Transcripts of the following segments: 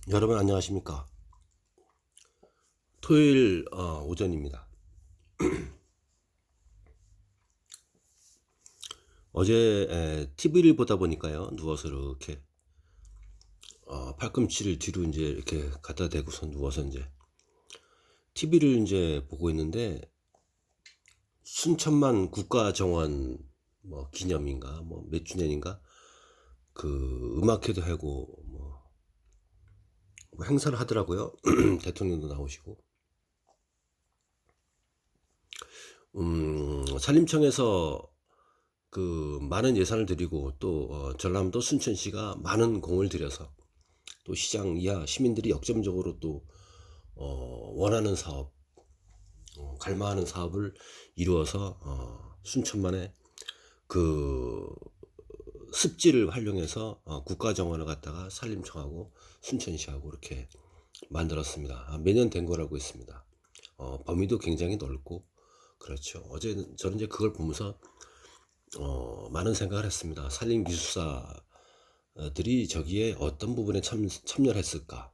여러분 안녕하십니까? 토요일 오전입니다. 어제 TV를 보다 보니까요. 누워서 이렇게 팔꿈치를 뒤로 이제 이렇게 갖다 대고서 누워서 이제 TV를 이제 보고 있는데 순천만 국가정원 뭐 기념인가 뭐 몇 주년인가 그 음악회도 하고 뭐 행사를 하더라고요. 대통령도 나오시고 산림청에서 그 많은 예산을 들이고 또 전라남도 순천시가 많은 공을 들여서 또 시장 이하 시민들이 역점적으로 또 원하는 사업, 갈망하는 사업을 이루어서 순천만의 그 습지를 활용해서 국가정원을 갖다가 산림청하고 순천시하고 이렇게 만들었습니다. 매년 된 거라고 있습니다. 범위도 굉장히 넓고 그렇죠. 어제 저는 이제 그걸 보면서 많은 생각을 했습니다. 산림기술사들이 저기에 어떤 부분에 참여를 했을까?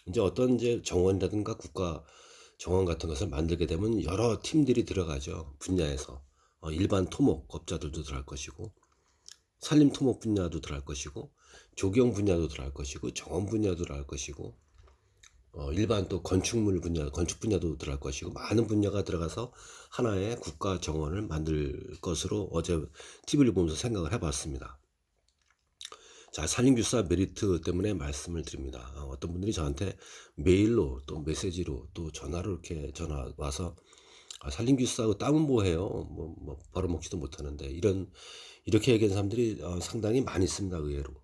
이제 어떤 이제 정원이라든가 국가 정원 같은 것을 만들게 되면 여러 팀들이 들어가죠. 분야에서. 일반 토목업자들도 들어갈 것이고, 산림 토목 분야도 들어갈 것이고, 조경 분야도 들어갈 것이고, 정원 분야도 들어갈 것이고, 일반 또 건축물 분야, 건축 분야도 들어갈 것이고, 많은 분야가 들어가서 하나의 국가 정원을 만들 것으로 어제 TV를 보면서 생각을 해봤습니다. 자, 산림교사 메리트 때문에 말씀을 드립니다. 어떤 분들이 저한테 메일로 또 메시지로 또 전화로 이렇게 전화 와서 산림교사하고 땀은 뭐해요? 뭐 벌어먹지도 못하는데 이렇게 얘기하는 사람들이 상당히 많이 있습니다. 의외로.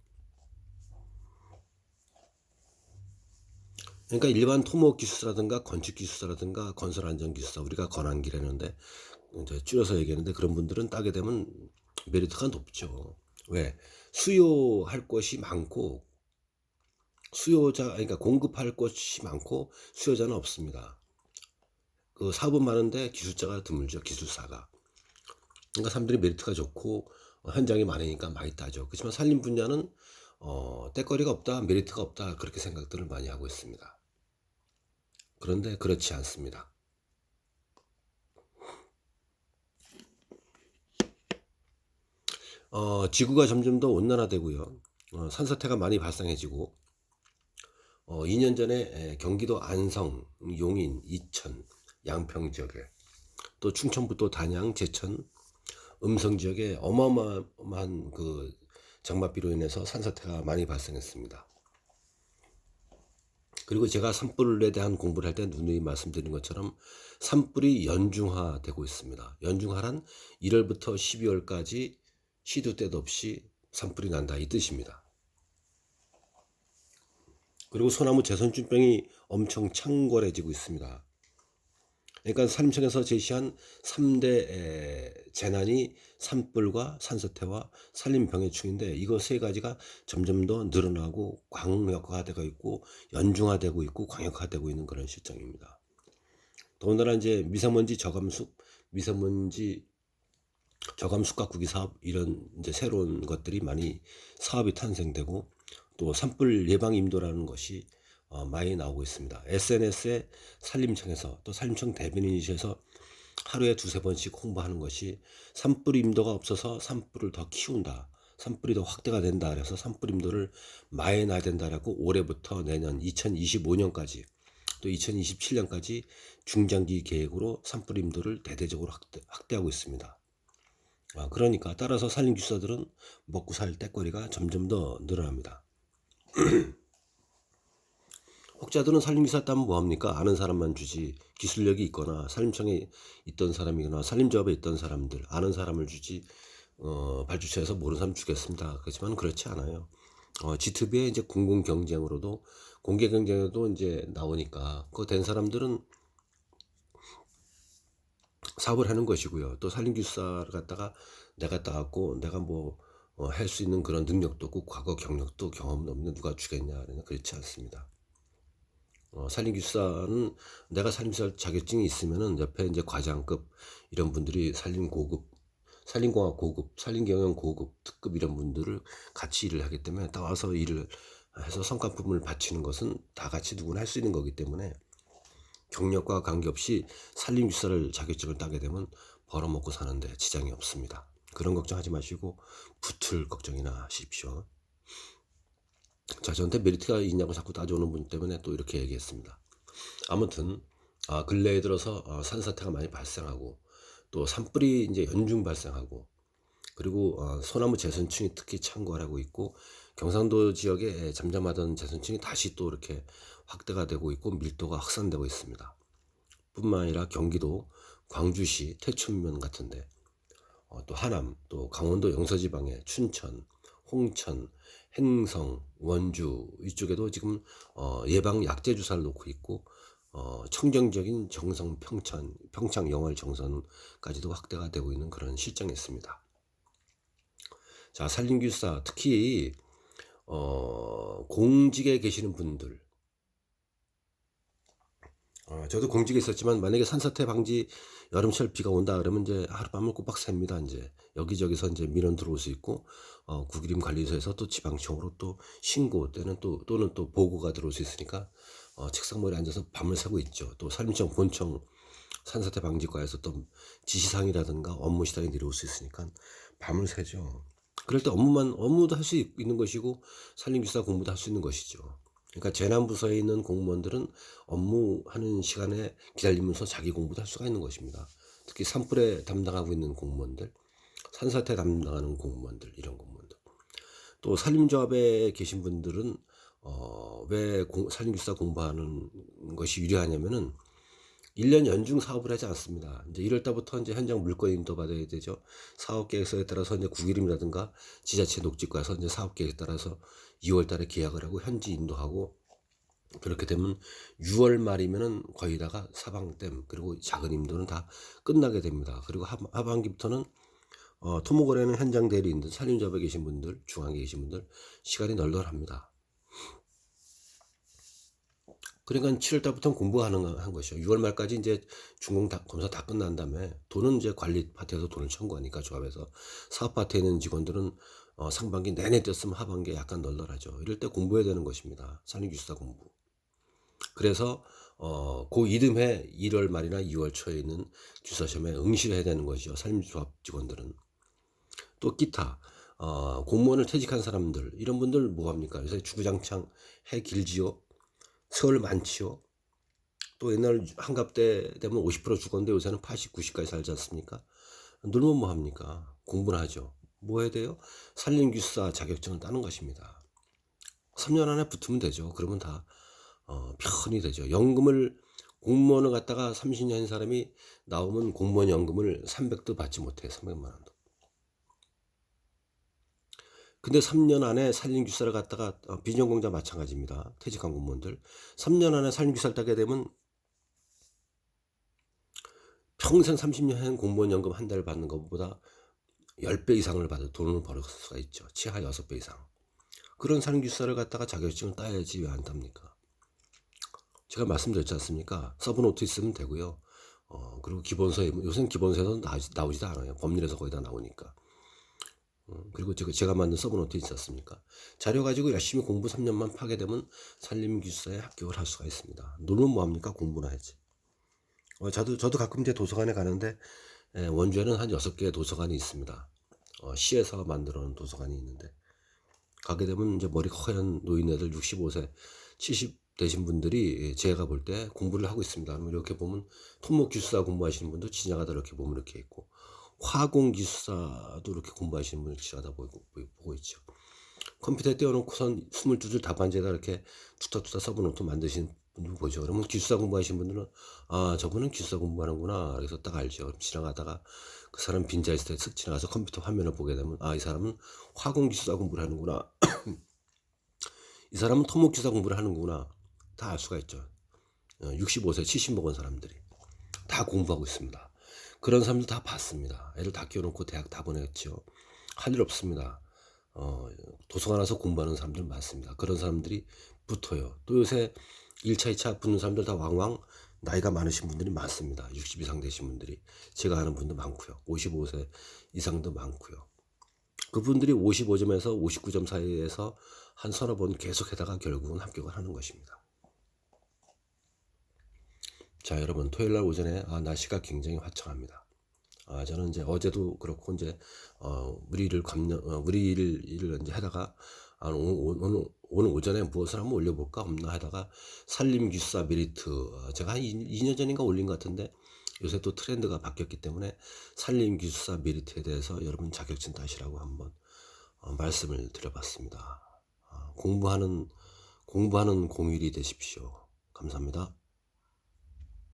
그러니까 일반 토목 기술사라든가 건축 기술사라든가 건설 안전 기술사 우리가 건안기라는데 이제 줄여서 얘기하는데 그런 분들은 따게 되면 메리트가 높죠. 왜? 수요할 것이 많고 그러니까 공급할 것이 많고 수요자는 없습니다. 그 사업은 많은데 기술자가 드물죠. 기술사가. 그러니까 사람들이 메리트가 좋고 현장이 많으니까 많이 따죠. 그렇지만 산림 분야는 때거리가 없다, 메리트가 없다 그렇게 생각들을 많이 하고 있습니다. 그런데 그렇지 않습니다. 지구가 점점 더 온난화되고요. 산사태가 많이 발생해지고 2년 전에 경기도 안성, 용인, 이천, 양평 지역에 또 충청북도 단양, 제천, 음성 지역에 어마어마한 그 장맛비로 인해서 산사태가 많이 발생했습니다. 그리고 제가 산불에 대한 공부를 할 때 누누이 말씀드린 것처럼 산불이 연중화되고 있습니다. 연중화란 1월부터 12월까지 시도 때도 없이 산불이 난다 이 뜻입니다. 그리고 소나무 재선충병이 엄청 창궐해지고 있습니다. 그러니까 산림청에서 제시한 3대 재난이 산불과 산사태와 산림병해충인데 이거 세 가지가 점점 더 늘어나고 광역화되고 있고 연중화되고 있고 광역화되고 있는 그런 실정입니다. 더군다나 이제 미세먼지 저감 숙각구기 사업 이런 이제 새로운 것들이 많이 사업이 탄생되고 또 산불 예방 인도라는 것이 많이 나오고 있습니다. SNS에 산림청에서 또 산림청 대변인이셔서 하루에 두세 번씩 홍보하는 것이 산불 인도가 없어서 산불을 더 키운다. 산불이 더 확대가 된다. 그래서 산불 인도를 많이 놔야 된다라고 올해부터 내년 2025년까지 또 2027년까지 중장기 계획으로 산불 인도를 대대적으로 확대하고 있습니다. 그러니까 따라서 산림기술사들은 먹고 살 때거리가 점점 더 늘어납니다. 혹자들은 산림기사 따면 뭐합니까? 아는 사람만 주지 기술력이 있거나 산림청에 있던 사람이거나 산림조합에 있던 사람들 아는 사람을 주지 발주처에서 모르는 사람 주겠습니다. 그렇지만 그렇지 않아요. G2B의 이제 공공 경쟁으로도 공개 경쟁에도 이제 나오니까 그 된 사람들은 사업을 하는 것이고요. 또 산림기술사를 갖다가 내가 따갖고 내가 뭐 할 수 있는 그런 능력도 없고 과거 경력도 경험도 없는 누가 주겠냐 그렇지 않습니다. 산림기술사는 내가 산림기술 자격증이 있으면은 옆에 이제 과장급 이런 분들이 산림고급, 산림공학 고급, 산림경영 고급, 특급 이런 분들을 같이 일을 하기 때문에 따와서 일을 해서 성과품을 바치는 것은 다 같이 누구나 할 수 있는 거기 때문에 경력과 관계없이 산림교사를 자격증을 따게 되면 벌어먹고 사는데 지장이 없습니다. 그런 걱정하지 마시고 붙을 걱정이나 하십시오. 자, 저한테 메리트가 있냐고 자꾸 따져오는 분 때문에 또 이렇게 얘기했습니다. 아무튼 근래에 들어서 산사태가 많이 발생하고 또 산불이 이제 연중 발생하고 그리고 소나무 재선층이 특히 창궐하고 있고 경상도 지역에 잠잠하던 재선층이 다시 또 이렇게 확대가 되고 있고 밀도가 확산되고 있습니다. 뿐만 아니라 경기도 광주시 태춘면 같은데 또 하남 또 강원도 영서지방에 춘천, 홍천, 행성, 원주 이쪽에도 지금 예방 약제 주사를 놓고 있고 청정적인 정성 평창 영월 정선까지도 확대가 되고 있는 그런 실정이 있습니다. 자, 산림교사 특히 공직에 계시는 분들, 저도 공직에 있었지만 만약에 산사태 방지 여름철 비가 온다 그러면 이제 하룻밤을 꼬박 셉니다. 이제 여기저기서 이제 민원 들어올 수 있고 국유림 관리소에서 또 지방청으로 또 신고 때는 또는 또 보고가 들어올 수 있으니까 책상머리에 앉아서 밤을 새고 있죠. 또 산림청 본청 산사태 방지과에서 또 지시사항이라든가 업무 시간이 내려올 수 있으니까 밤을 새죠. 그럴 때 업무도 할 수 있는 것이고 산림교사 공부도 할 수 있는 것이죠. 그러니까 재난부서에 있는 공무원들은 업무하는 시간에 기다리면서 자기 공부도 할 수가 있는 것입니다. 특히 산불에 담당하고 있는 공무원들, 산사태 담당하는 공무원들, 이런 공무원들. 또 산림조합에 계신 분들은 왜 산림교사 공부하는 것이 유리하냐면은 1년 연중 사업을 하지 않습니다. 이제 1월 달부터 이제 현장 물건 인도 받아야 되죠. 사업 계획서에 따라서 이제 국유림이라든가 지자체 녹지과에서 이제 사업 계획에 따라서 2월 달에 계약을 하고 현지 인도하고 그렇게 되면 6월 말이면은 거의 다가 사방댐 그리고 작은 임도는 다 끝나게 됩니다. 그리고 하반기부터는 토목거래는 현장 대리인들, 산림조합에 계신 분들, 중앙에 계신 분들 시간이 널널합니다. 그러니까 7월 달부터는 공부하는 것이죠. 6월 말까지 이제 준공 검사 다 끝난 다음에 돈은 이제 관리 파트에서 돈을 청구하니까 조합에서 사업 파트에 있는 직원들은 상반기 내내 뛰었으면 하반기에 약간 널널하죠. 이럴 때 공부해야 되는 것입니다. 산림교사 공부. 그래서 그 이듬해 1월 말이나 2월 초에 있는 교사시험에 응시를 해야 되는 것이죠. 산림조합 직원들은. 또 기타 공무원을 퇴직한 사람들 이런 분들 뭐합니까? 요새 주구장창 해 길지요. 세월 많지요. 또 옛날 한갑 때 되면 50% 죽었는데 요새는 80, 90까지 살지 않습니까? 놀면 뭐 합니까? 공부는 하죠. 뭐 해야 돼요? 산림교사 자격증을 따는 것입니다. 3년 안에 붙으면 되죠. 그러면 다 편히 되죠. 연금을 공무원을 갖다가 30년인 사람이 나오면 공무원 연금을 300도 받지 못해요. 300만 원도. 근데 3년 안에 산림교사를 갖다가 비전공자 마찬가지입니다. 퇴직한 공무원들 3년 안에 산림교사를 따게 되면 평생 30년 한 공무원 연금 한 달 받는 것보다 10배 이상을 받아 돈을 벌을 수가 있죠. 치하 6배 이상. 그런 산림교사를 갖다가 자격증을 따야지 왜 안 땁니까? 제가 말씀드렸지 않습니까? 서브노트 있으면 되고요. 그리고 기본서에 요새는 기본서에도 나오지도 않아요. 법률에서 거의 다 나오니까. 그리고 제가 만든 서브노트 있지 않습니까? 자료 가지고 열심히 공부 3년만 파게 되면 산림교사에 합격을 할 수가 있습니다. 놀면 뭐합니까? 공부나 해야지. 저도 가끔 이제 도서관에 가는데 원주에는 한 6개의 도서관이 있습니다. 시에서 만들어 놓은 도서관이 있는데 가게 되면 이제 머리 허연 노인네들 65세, 70 되신 분들이 제가 볼 때 공부를 하고 있습니다. 이렇게 보면 토목기술사 공부하시는 분도 지나가다 이렇게 보면 이렇게 있고 화공기술사도 이렇게 공부하시는 분들 지나가다 보고 있죠. 컴퓨터에 띄워놓고선 22줄 답안지에다 이렇게 투닥투닥 서브노트 만드신 분들 보죠. 그러면 기술사 공부하신 분들은 저분은 기술사 공부하는구나. 그래서 딱 알죠. 지나가다가 그 사람 빈자 있을 때 쓱 지나가서 컴퓨터 화면을 보게 되면 이 사람은 화공기술사 공부를 하는구나. 이 사람은 토목기술사 공부를 하는구나. 다 알 수가 있죠. 65세 70 먹은 사람들이 다 공부하고 있습니다. 그런 사람들 다 봤습니다. 애들 다 끼워놓고 대학 다 보냈죠. 할 일 없습니다. 도서관 와서 공부하는 사람들 많습니다. 그런 사람들이 붙어요. 또 요새 1차, 2차 붙는 사람들 다 왕왕 나이가 많으신 분들이 많습니다. 60 이상 되신 분들이. 제가 아는 분도 많고요. 55세 이상도 많고요. 그분들이 55점에서 59점 사이에서 한 서너 번 계속하다가 결국은 합격을 하는 것입니다. 자, 여러분 토요일 날 오전에 날씨가 굉장히 화창합니다. 저는 이제 어제도 그렇고 이제 무리를 이제 하다가 오늘 오전에 무엇을 한번 올려볼까 없나 하다가 산림기술사 메리트, 제가 한 2년 전인가 올린 것 같은데 요새 또 트렌드가 바뀌었기 때문에 산림기술사 메리트에 대해서 여러분 자격증 따시라고 한번 말씀을 드려봤습니다. 공부하는 공휴일이 되십시오. 감사합니다.